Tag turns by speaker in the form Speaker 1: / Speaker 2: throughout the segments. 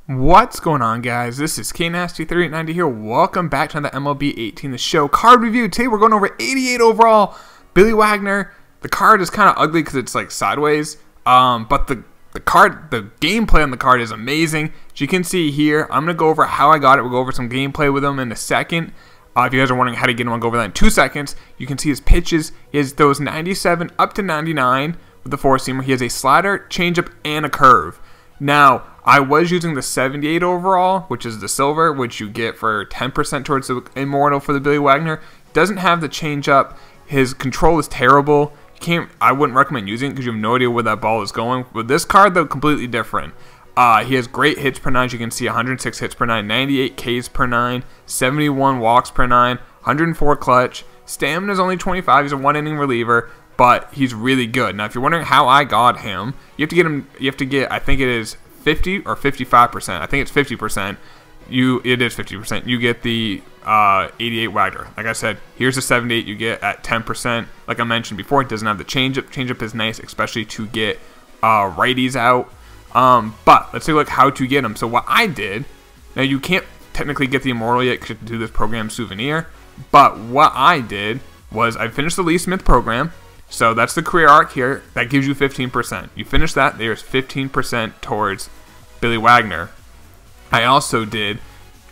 Speaker 1: What's going on, guys? This is Dynasty 3890 here. Welcome back to another MLB 18 The Show card review. Today we're going over 88 overall Billy Wagner. The card is kind of ugly because it's like sideways, but the gameplay on the card is amazing. As you can see here, I'm gonna go over how I got it. We'll go over some gameplay with him in a second. If you guys are wondering how to get him, I'll go over that in 2 seconds. You can see his pitches. He has those 97 up to 99 with the four-seamer. He has a slider, changeup, and a curve. Now, I was using the 78 overall, which is the silver, which you get for 10% towards the Immortal for the Billy Wagner. Doesn't have the changeup. His control is terrible. I wouldn't recommend using it because you have no idea where that ball is going. With this card, though, completely different. He has great hits per 9. As you can see, 106 hits per 9, 98 Ks per 9, 71 walks per 9, 104 clutch. Stamina is only 25. He's a one-inning reliever, but he's really good. Now, if you're wondering how I got him, you have to get him. You have to get, I think it is 50 or 55%. I think it's 50%. It is 50%. You get the 88 Wagner. Like I said, here's the 78 you get at 10%. Like I mentioned before, it doesn't have the changeup. Changeup is nice, especially to get righties out. But let's take a look how to get them. So what I did, now you can't technically get the Immortal yet because you have to do this program souvenir. But what I did was I finished the Lee Smith program. So that's the career arc here. That gives you 15%. You finish that, there's 15% towards Billy Wagner. I also did,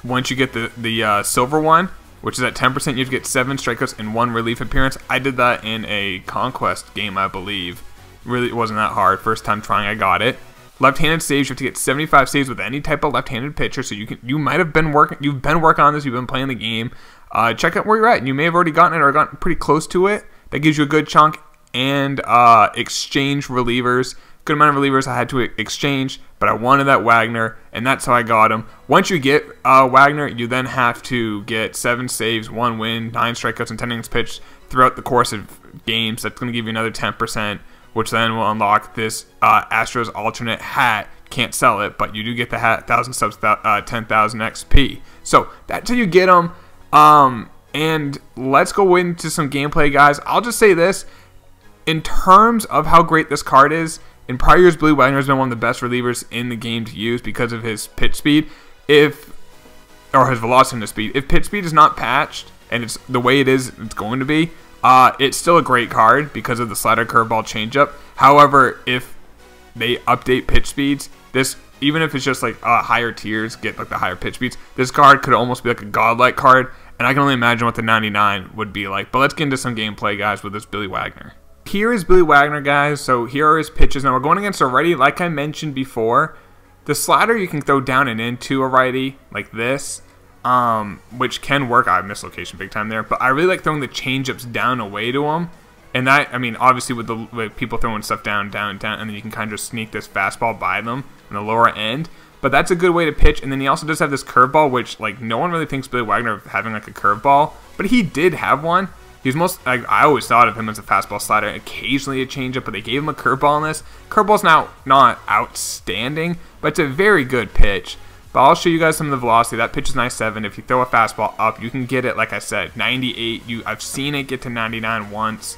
Speaker 1: once you get the silver one, which is at 10%, you have to get 7 strikeouts and 1 relief appearance. I did that in a Conquest game, I believe. Really, it wasn't that hard. First time trying, I got it. Left-handed saves, you have to get 75 saves with any type of left-handed pitcher. So you might have been working. You've been working on this. You've been playing the game. Check out where you're at. You may have already gotten it or gotten pretty close to it. That gives you a good chunk. And exchange relievers. Good amount of relievers I had to exchange, but I wanted that Wagner, and that's how I got him. Once you get Wagner, you then have to get 7 saves, 1 win, 9 strikeouts, and 10 innings pitched throughout the course of games. That's going to give you another 10%, which then will unlock this Astros alternate hat. Can't sell it, but you do get the hat, 1,000 subs, 10,000 XP. So that's how you get them. And let's go into some gameplay, guys. I'll just say this. In terms of how great this card is, in prior years, Billy Wagner has been one of the best relievers in the game to use because of his pitch speed, or his velocity and his speed. If pitch speed is not patched, and it's the way it's going to be, it's still a great card because of the slider, curveball, changeup. However, if they update pitch speeds, even if it's just like higher tiers get like the higher pitch speeds, this card could almost be like a godlike card, and I can only imagine what the 99 would be like. But let's get into some gameplay, guys, with this Billy Wagner. Here is Billy Wagner, guys. So here are his pitches. Now we're going against a righty, like I mentioned before. The slider you can throw down and into a righty like this, which can work. I missed location big time there, but I really like throwing the changeups down away to him. And that, I mean, obviously with people throwing stuff down, and then you can kind of just sneak this fastball by them on the lower end. But that's a good way to pitch. And then he also does have this curveball, which like no one really thinks Billy Wagner of having like a curveball, but he did have one. He's I always thought of him as a fastball slider, occasionally a changeup, but they gave him a curveball in this. Curveball's now not outstanding, but it's a very good pitch. But I'll show you guys some of the velocity. That pitch is 97. If you throw a fastball up, you can get it, like I said, 98. I've seen it get to 99 once.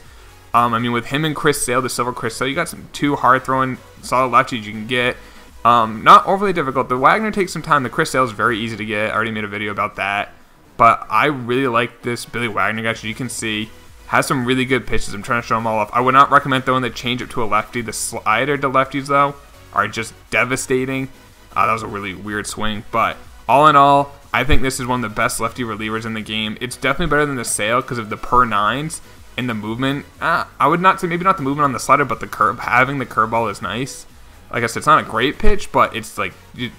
Speaker 1: I mean, with him and Chris Sale, the silver Chris Sale, you got some 2 hard-throwing, solid lefties you can get. Not overly difficult. The Wagner takes some time. The Chris Sale is very easy to get. I already made a video about that. But I really like this Billy Wagner, guys. As you can see, has some really good pitches. I'm trying to show them all off. I would not recommend throwing the changeup to a lefty. The slider to lefties, though, are just devastating. That was a really weird swing. But all in all, I think this is one of the best lefty relievers in the game. It's definitely better than the Sale because of the per 9s and the movement. I would not say maybe not the movement on the slider, but the curve. Having the curveball is nice. Like I said, it's not a great pitch, but it's like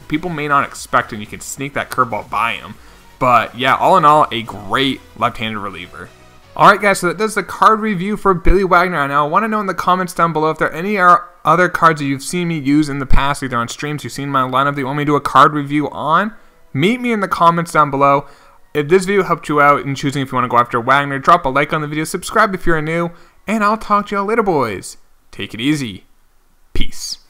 Speaker 1: people may not expect it, and you can sneak that curveball by him. But yeah, all in all, a great left-handed reliever. Alright guys, so that does the card review for Billy Wagner. Now I want to know in the comments down below if there are any other cards that you've seen me use in the past, either on streams, you've seen my lineup that you want me to do a card review on. Meet me in the comments down below. If this video helped you out in choosing if you want to go after Wagner, drop a like on the video, subscribe if you're new, and I'll talk to y'all later, boys. Take it easy. Peace.